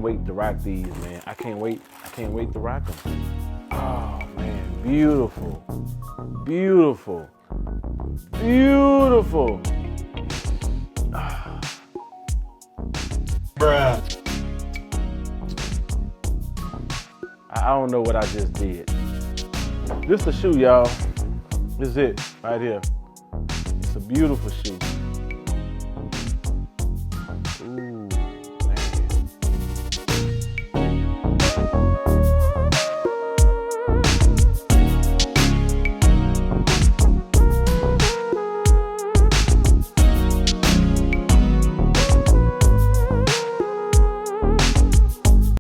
wait to rock these, man. I can't wait to rock them. Oh man, beautiful, beautiful, beautiful. Bruh. I don't know what I just did. This the shoe, y'all. This is it, right here. It's a beautiful shoe.